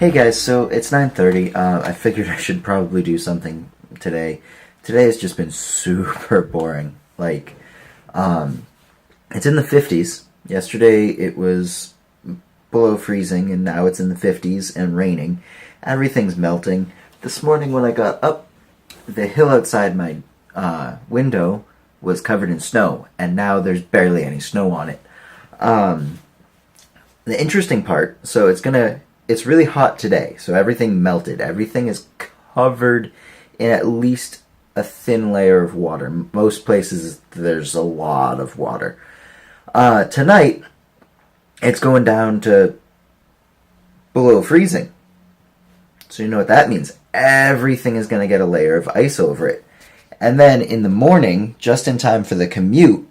Hey guys, so it's 9:30. I figured I should probably do something today. Today has just been super boring. It's in the 50s. Yesterday it was below freezing, and now it's in the 50s and raining. Everything's melting. This morning when I got up, the hill outside my window was covered in snow, and now there's barely any snow on it. The interesting part, so it's really hot today, so everything melted. Everything is covered in at least a thin layer of water. Most places there's a lot of water. Tonight, it's going down to below freezing. So you know what that means. Everything is going to get a layer of ice over it. And then in the morning, just in time for the commute,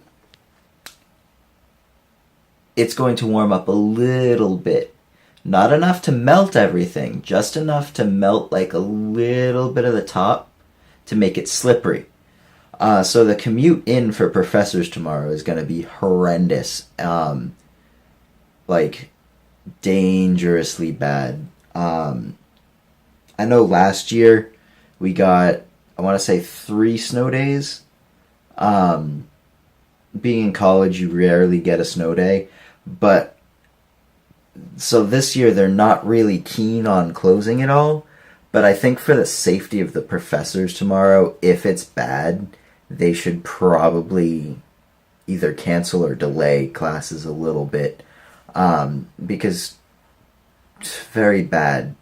it's going to warm up a little bit. Not enough to melt everything, just enough to melt like a little bit of the top to make it slippery. So the commute in for professors tomorrow is going to be horrendous. Dangerously bad. I know last year we got, I want to say 3 snow days. Being in college, you rarely get a snow day. But so this year they're not really keen on closing it all, but I think for the safety of the professors tomorrow, if it's bad, they should probably either cancel or delay classes a little bit, because very bad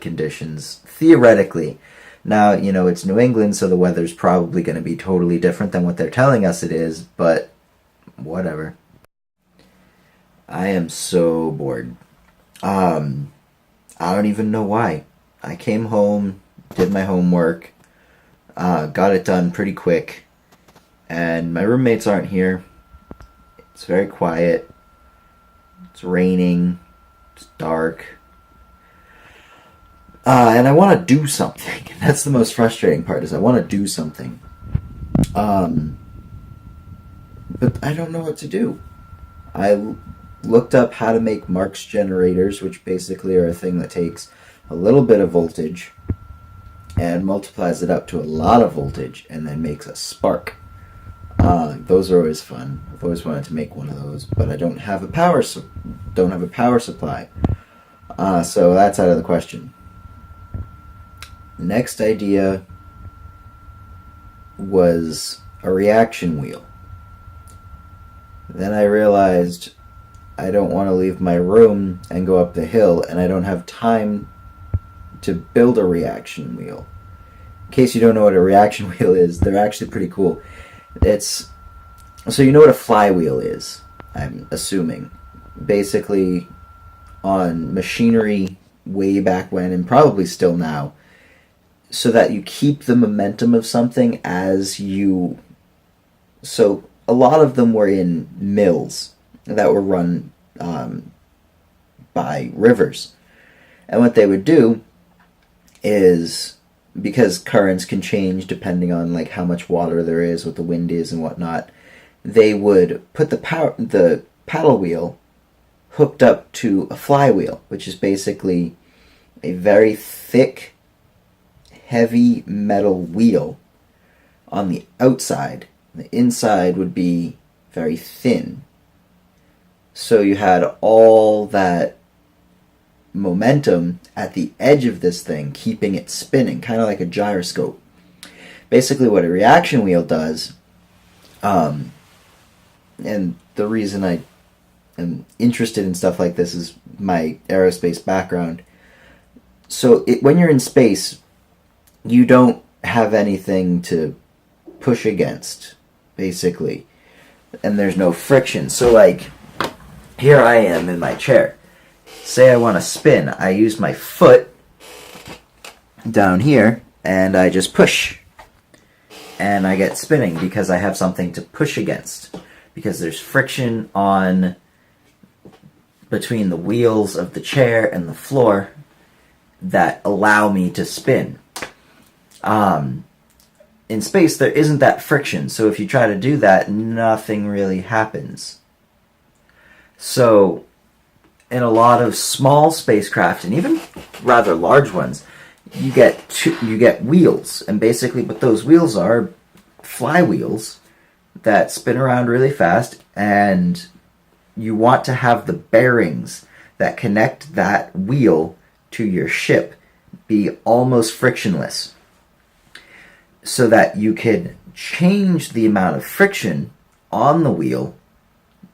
conditions, theoretically. Now, it's New England, so the weather's probably going to be totally different than what they're telling us it is, but whatever. I am so bored. I don't even know why. I came home, did my homework, got it done pretty quick, and my roommates aren't here. It's very quiet. It's raining. It's dark. And I want to do something. That's the most frustrating part, is I want to do something. But I don't know what to do. I looked up how to make Marx generators, which basically are a thing that takes a little bit of voltage and multiplies it up to a lot of voltage and then makes a spark. Those are always fun. I've always wanted to make one of those, but I don't have a power supply. So that's out of the question. Next idea was a reaction wheel. Then I realized I don't want to leave my room and go up the hill, and I don't have time to build a reaction wheel. In case you don't know what a reaction wheel is, they're actually pretty cool. So you know what a flywheel is, I'm assuming. Basically, on machinery way back when, and probably still now, so that you keep the momentum of something as you... So a lot of them were in mills that were run by rivers. And what they would do is, because currents can change depending on how much water there is, what the wind is and whatnot, they would put the paddle wheel hooked up to a flywheel, which is basically a very thick, heavy metal wheel on the outside. The inside would be very thin. So you had all that momentum at the edge of this thing, keeping it spinning, kind of like a gyroscope. Basically what a reaction wheel does, and the reason I am interested in stuff like this is my aerospace background. So when you're in space, you don't have anything to push against, basically, and there's no friction. So here I am in my chair. Say I want to spin. I use my foot down here, and I just push. And I get spinning because I have something to push against. Because there's friction between the wheels of the chair and the floor that allow me to spin. In space, there isn't that friction, so if you try to do that, nothing really happens. So in a lot of small spacecraft, and even rather large ones, you get wheels, and basically what those wheels are flywheels that spin around really fast, and you want to have the bearings that connect that wheel to your ship be almost frictionless, so that you can change the amount of friction on the wheel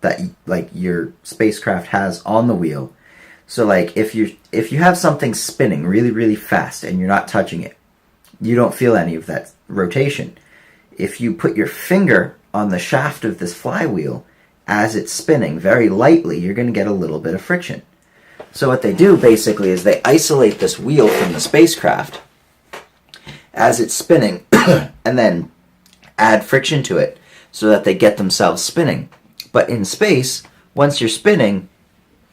that like your spacecraft has on the wheel. So like if you have something spinning really, really fast and you're not touching it, you don't feel any of that rotation. If you put your finger on the shaft of this flywheel as it's spinning very lightly, you're going to get a little bit of friction. So what they do basically is they isolate this wheel from the spacecraft as it's spinning and then add friction to it so that they get themselves spinning. But in space, once you're spinning,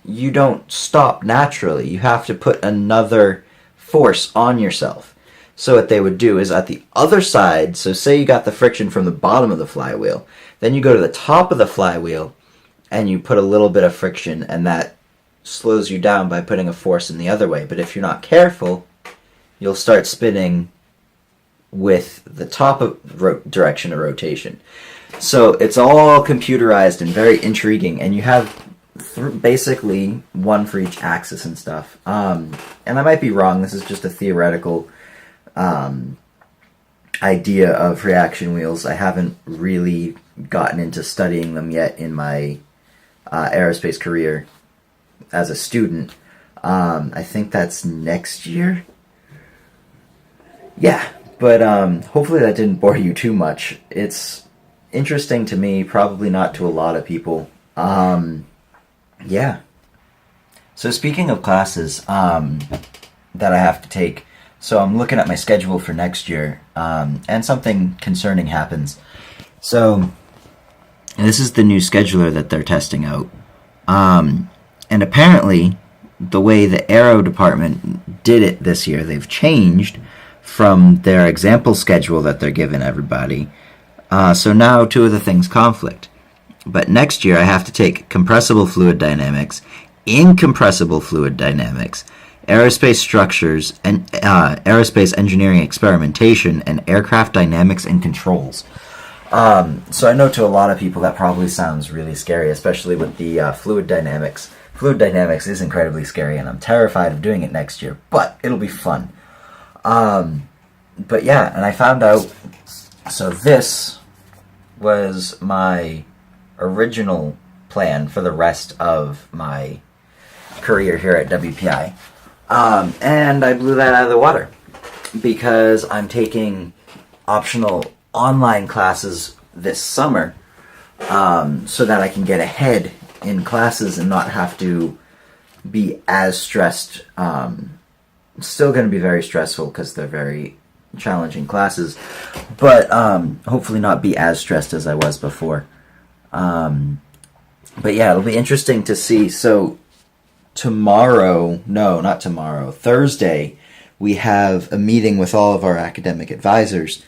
you don't stop naturally. You have to put another force on yourself. So what they would do is at the other side, so say you got the friction from the bottom of the flywheel, then you go to the top of the flywheel and you put a little bit of friction, and that slows you down by putting a force in the other way. But if you're not careful, you'll start spinning with the top of direction of rotation. So it's all computerized and very intriguing, and you have basically one for each axis and stuff. And I might be wrong, this is just a theoretical idea of reaction wheels. I haven't really gotten into studying them yet in my aerospace career as a student. I think that's next year. Yeah, but hopefully that didn't bore you too much. It's interesting to me, probably not to a lot of people. Yeah. So speaking of classes that I have to take, so I'm looking at my schedule for next year, and something concerning happens. So this is the new scheduler that they're testing out. And apparently, the way the aero department did it this year, they've changed from their example schedule that they're giving everybody. So now two of the things conflict. But next year I have to take compressible fluid dynamics, incompressible fluid dynamics, aerospace structures, and aerospace engineering experimentation, and aircraft dynamics and controls. So I know to a lot of people that probably sounds really scary, especially with the fluid dynamics. Fluid dynamics is incredibly scary, and I'm terrified of doing it next year, but it'll be fun. But yeah, and I found out, so this was my original plan for the rest of my career here at WPI. And I blew that out of the water because I'm taking optional online classes this summer, so that I can get ahead in classes and not have to be as stressed. Still going to be very stressful because they're very challenging classes, but hopefully not be as stressed as I was before. But yeah, it'll be interesting to see. So Thursday, we have a meeting with all of our academic advisors,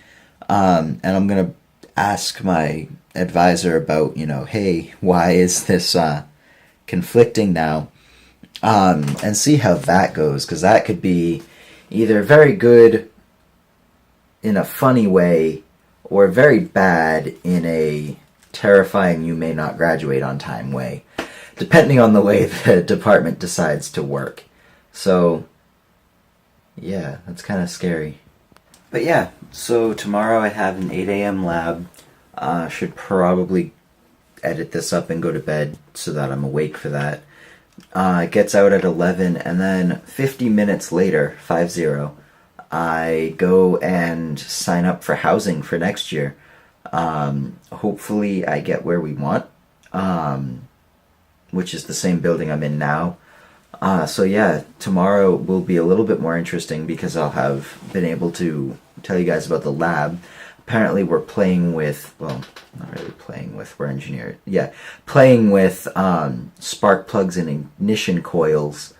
and I'm going to ask my advisor about, hey, why is this conflicting now, and see how that goes, because that could be either very good in a funny way or very bad in a terrifying you may not graduate on time way, depending on the way the department decides to work. So yeah, that's kind of scary. But yeah, so tomorrow I have an 8 a.m. lab. Should probably edit this up and go to bed so that I'm awake for that. It gets out at 11, and then 50 minutes later, 50, I go and sign up for housing for next year. Hopefully I get where we want, which is the same building I'm in now. So yeah, tomorrow will be a little bit more interesting because I'll have been able to tell you guys about the lab. Apparently we're playing with, well, not really playing with, we're engineers. Yeah, playing with spark plugs and ignition coils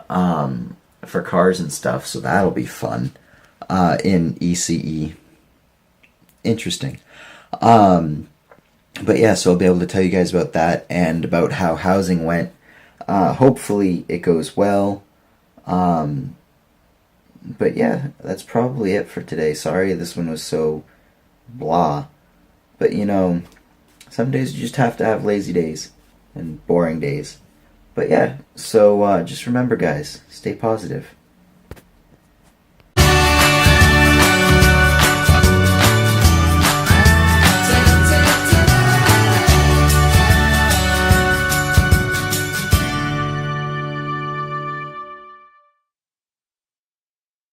for cars and stuff, so that'll be fun in ECE. Interesting. But yeah, so I'll be able to tell you guys about that and about how housing went. Hopefully it goes well. But yeah, that's probably it for today. Sorry this one was so blah. But some days you just have to have lazy days and boring days. But yeah, so just remember, guys, stay positive.